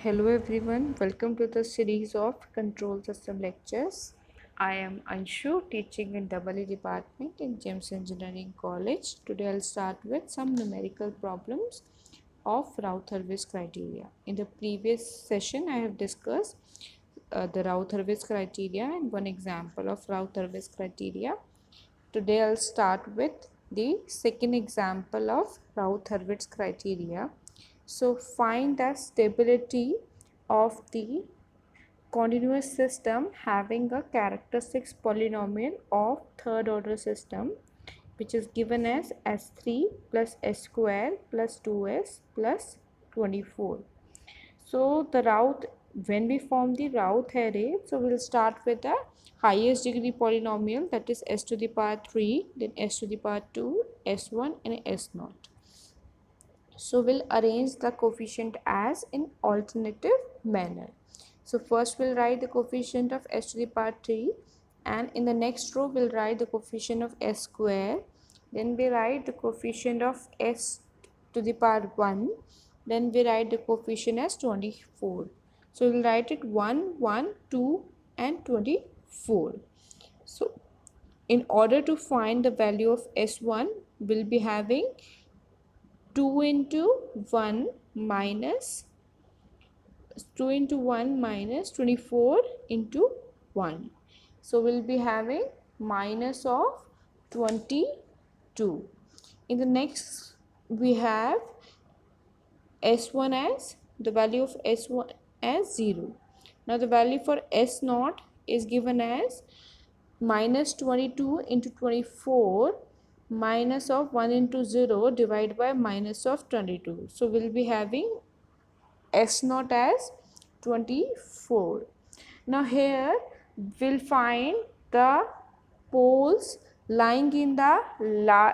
Hello everyone, welcome to the series of control system lectures. I am Anshu, teaching in EE department in James Engineering College. Today I'll start with some numerical problems of Raut-Hurwitz criteria. In the previous session I have discussed the Raut-Hurwitz criteria and one example of Raut-Hurwitz criteria. Today I'll start with the second example of Raut-Hurwitz criteria. So find the stability of the continuous system having a characteristics polynomial of third order system, which is given as S3 plus S square plus 2S plus 24. So the Routh, when we form the Routh array, so we'll start with the highest degree polynomial, that is s to the power 3, then s to the power 2, s1 and s0. So we'll arrange the coefficient as in alternative manner. So first we'll write the coefficient of s to the power 3, and in the next row we'll write the coefficient of s square. Then we write the coefficient of s to the power 1. Then we write the coefficient as 24. So we'll write it 1, 1, 2 and 24. So in order to find the value of s1, we'll be having 2 into 1 minus 2 into 1 minus 24 into 1. So we'll be having minus of 22. In the next we have S1 as the value of S1 as 0. Now the value for S0 is given as minus 22 into 24 minus of 1 into 0 divided by minus of 22. So we'll be having S0 as 24. Now here we'll find the poles lying in the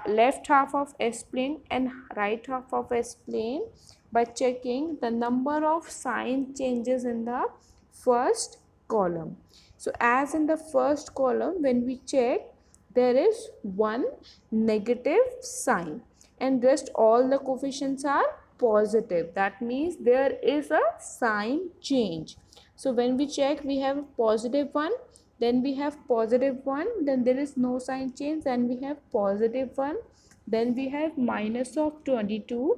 left half of S plane and right half of S plane by checking the number of sign changes in the first column. So as in the first column, when we check, there is one negative sign and rest all the coefficients are positive. That means there is a sign change. So when we check, we have positive 1, then we have positive 1, then there is no sign change, then we have positive 1, then we have minus of 22,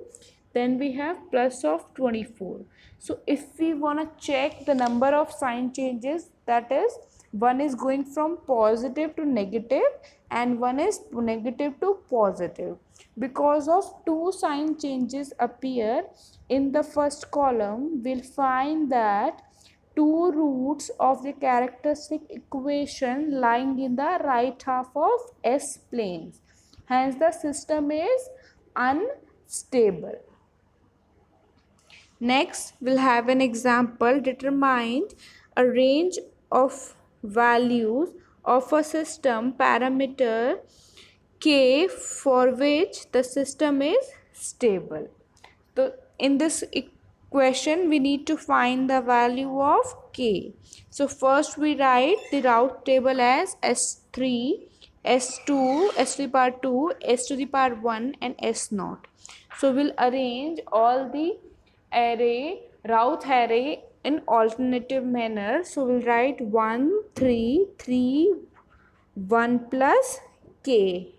then we have plus of 24. So if we want to check the number of sign changes, that is, one is going from positive to negative and one is negative to positive. Because of two sign changes appear in the first column, we'll find that two roots of the characteristic equation lying in the right half of S planes. Hence the system is unstable. Next, we'll have an example. Determine a range of values of a system parameter K for which the system is stable. So in this equation, we need to find the value of K. So first we write the Routh table as S3, S2, S to the power 2, S to the power 1 and S0. So we'll arrange all the Routh array in alternative manner. So we'll write 1, 3, 3, 1 plus K.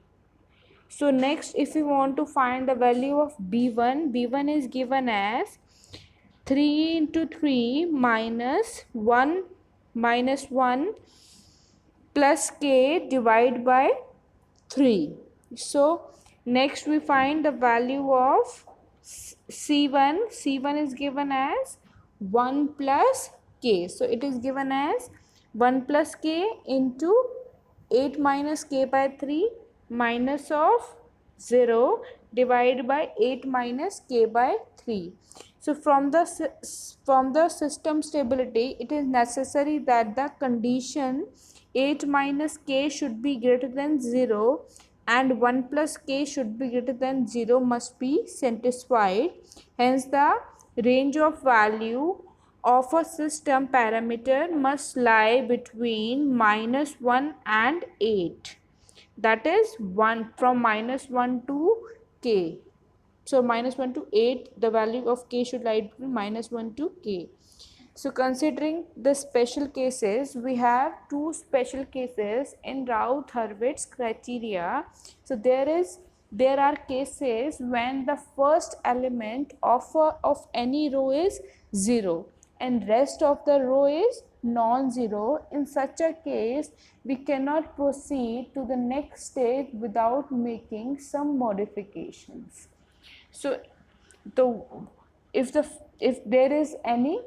So next, if we want to find the value of B1 is given as 3 into 3 minus 1 plus K divided by 3. So next we find the value of C1. C1 is given as 1 plus K. So it is given as 1 plus K into 8 minus K by 3 minus of 0 divided by 8 minus K by 3. So from the system stability, it is necessary that the condition 8 minus K should be greater than 0 and 1 plus K should be greater than 0 must be satisfied. Hence the range of value of a system parameter must lie between minus 1 and 8. That is 1 from minus 1 to K. So minus 1 to 8, the value of k should lie between minus 1 to k. So considering the special cases, we have two special cases in Raut-Hurwitz criteria. So there are cases when the first element of any row is 0 and rest of the row is non-zero. In such a case, we cannot proceed to the next stage without making some modifications. So the if there is any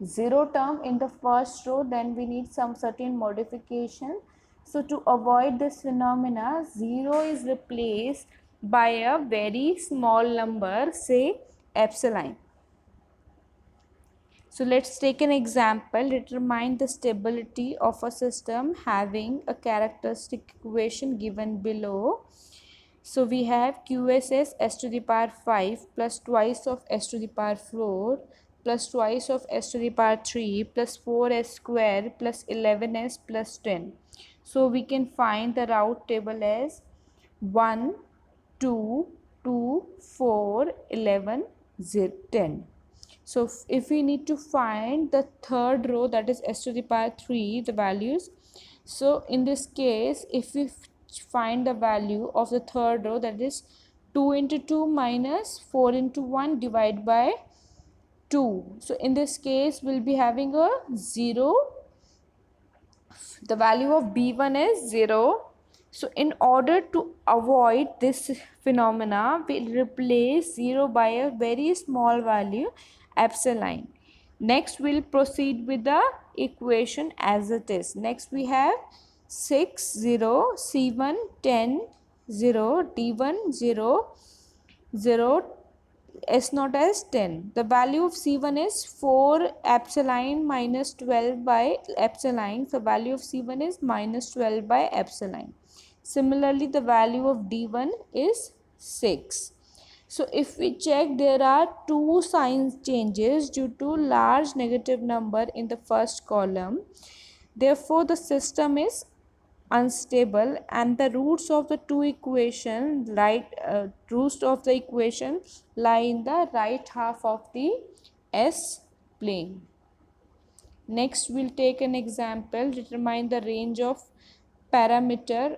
zero term in the first row, then we need some certain modification. So to avoid this phenomena, 0 is replaced by a very small number, say epsilon. So let's take an example. Determine the stability of a system having a characteristic equation given below. So we have QSS s to the power 5 plus twice of s to the power 4 plus twice of s to the power 3 plus 4s square plus 11s plus 10. So we can find the Raut table as 1, 2, 2, 4, 11, 10. So if we need to find the third row, that is s to the power 3, the values. So in this case, if we find the value of the third row, that is 2 into 2 minus 4 into 1 divided by 2. So in this case, we'll be having a 0. The value of b1 is 0. So in order to avoid this phenomena, we'll replace 0 by a very small value, epsilon. Next, we'll proceed with the equation as it is. Next, we have 6, 0, C1, 10, 0, D1, 0, 0, S naught as 10. The value of C1 is 4 epsilon minus 12 by epsilon. So value of C1 is minus 12 by epsilon. Similarly, the value of D1 is 6. So if we check, there are two sign changes due to large negative number in the first column. Therefore, the system is unstable and the roots of the two equations roots of the equation lie in the right half of the S plane. Next, we'll take an example. Determine the range of parameter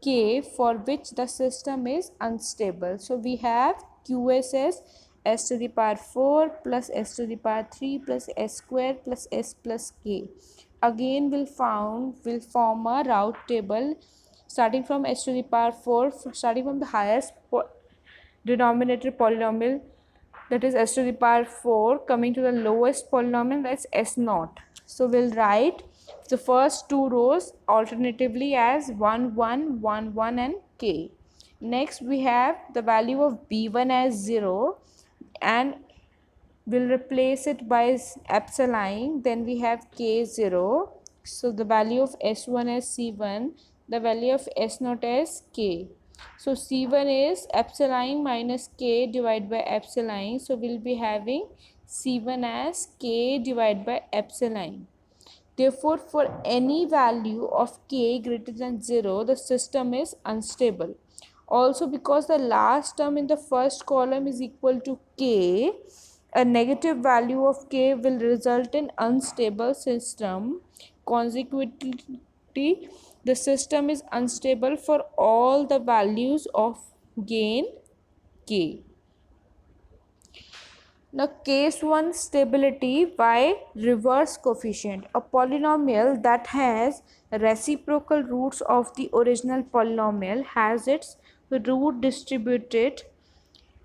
k for which the system is unstable. So we have QSS s to the power 4 plus s to the power 3 plus s square plus s plus k. Again, we'll form a Raut table starting from s to the power 4, starting from the highest denominator polynomial, that is s to the power 4, coming to the lowest polynomial, that's s naught. So we'll write the first two rows alternatively as 1, 1, 1, 1 and k. Next, we have the value of b1 as 0 and we'll replace it by epsilon. Then we have k0. So the value of s1 as c1, the value of s0 as k. So c1 is epsilon minus k divided by epsilon. So we'll be having c1 as k divided by epsilon. Therefore, for any value of k greater than 0, the system is unstable. Also, because the last term in the first column is equal to k, a negative value of k will result in unstable system. Consequently, the system is unstable for all the values of gain k. Now, case 1 stability by reverse coefficient. A polynomial that has reciprocal roots of the original polynomial has its root distributed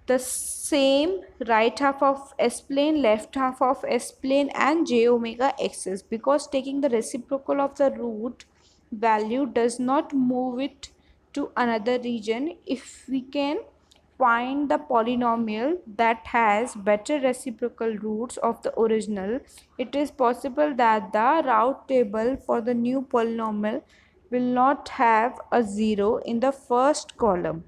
the same right half of S plane, left half of S plane and j omega x's, because taking the reciprocal of the root value does not move it to another region. If we can find the polynomial that has better reciprocal roots of the original, it is possible that the Raut table for the new polynomial will not have a 0 in the first column.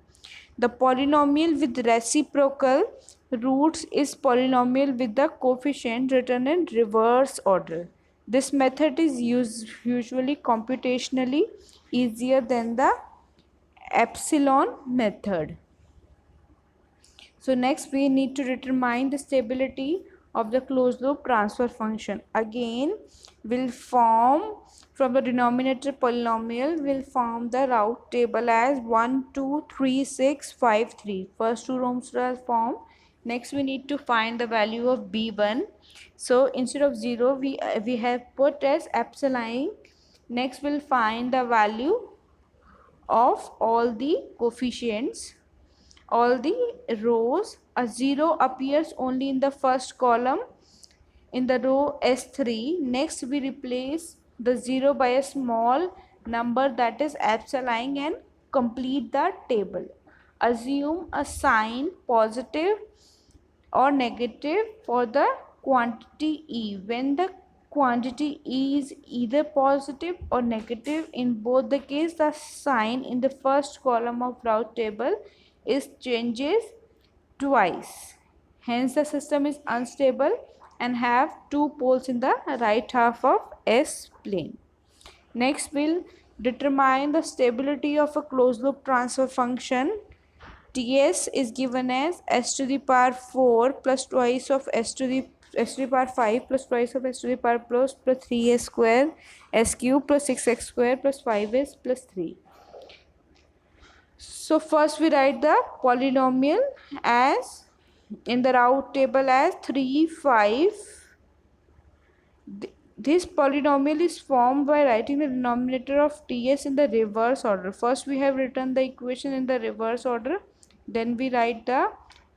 The polynomial with reciprocal roots is polynomial with the coefficient written in reverse order. This method is usually computationally easier than the epsilon method. So next we need to determine the stability of the closed loop transfer function. Again, will form from the denominator polynomial, will form the route table as 1 2 3 6 5 3. First two rows are formed. Next we need to find the value of b1. So instead of 0 we have put as epsilon. Next we'll find the value of all the coefficients, all the rows. A 0 appears only in the first column in the row S3. Next we replace the 0 by a small number, that is epsilon, and complete the table. Assume a sign positive or negative for the quantity E. When the quantity E is either positive or negative, in both the case the sign in the first column of route table is changes twice. Hence the system is unstable and have two poles in the right half of S plane. Next we'll determine the stability of a closed loop transfer function. Ts is given as s to the power 4 plus twice of s to the power 5 plus twice of s to the power plus 3s square s cube plus 6x square plus 5s plus 3. So first we write the polynomial as in the route table as 3 5. This polynomial is formed by writing the denominator of Ts in the reverse order. First we have written the equation in the reverse order, then we write the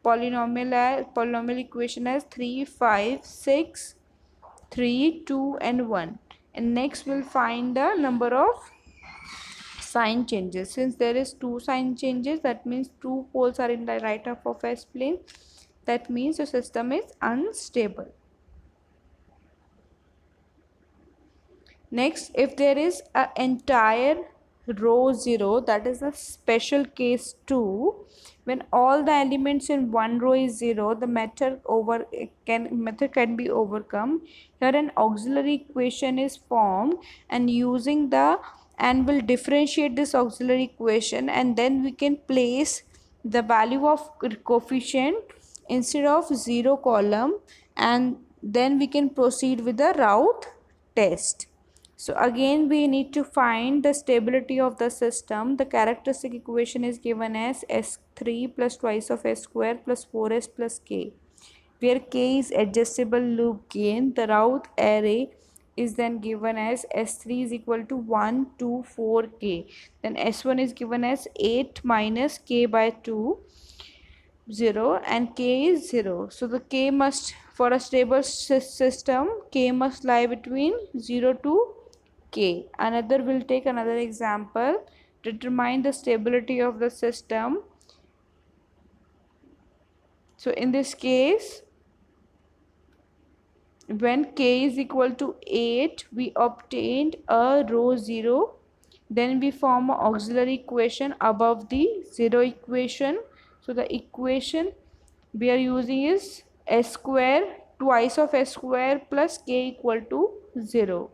polynomial equation as 3 5 6 3 2 and 1, and next we'll find the number of sign changes. Since there is two sign changes, that means two poles are in the right half of S plane, that means the system is unstable. Next, if there is an entire row 0, that is a special case 2. When all the elements in one row is 0, the method can be overcome. Here an auxiliary equation is formed, and using the and will differentiate this auxiliary equation, and then we can place the value of coefficient instead of 0 column, and then we can proceed with the route test. So again we need to find the stability of the system. The characteristic equation is given as S3 plus twice of S square plus 4S plus K, where K is adjustable loop gain. The route array is then given as S3 is equal to 1 2 4 K. Then S1 is given as 8 minus K by 2 0, and K is 0. So the K must, for a stable system, K must lie between 0 to K. Another, will take another example. Determine the stability of the system. So in this case, when K is equal to 8, we obtained a row 0. Then we form an auxiliary equation above the 0 equation. So the equation we are using is S square twice of S square plus K equal to 0.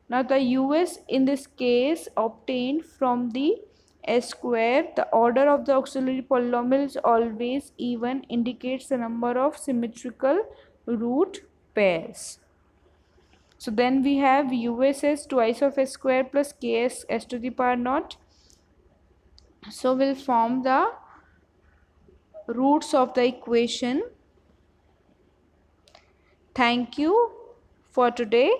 Now the US in this case obtained from the S square. The order of the auxiliary polynomial is always even, indicates the number of symmetrical root pairs. So then we have US as twice of S square plus KS s to the power naught. So we'll form the roots of the equation. Thank you for today.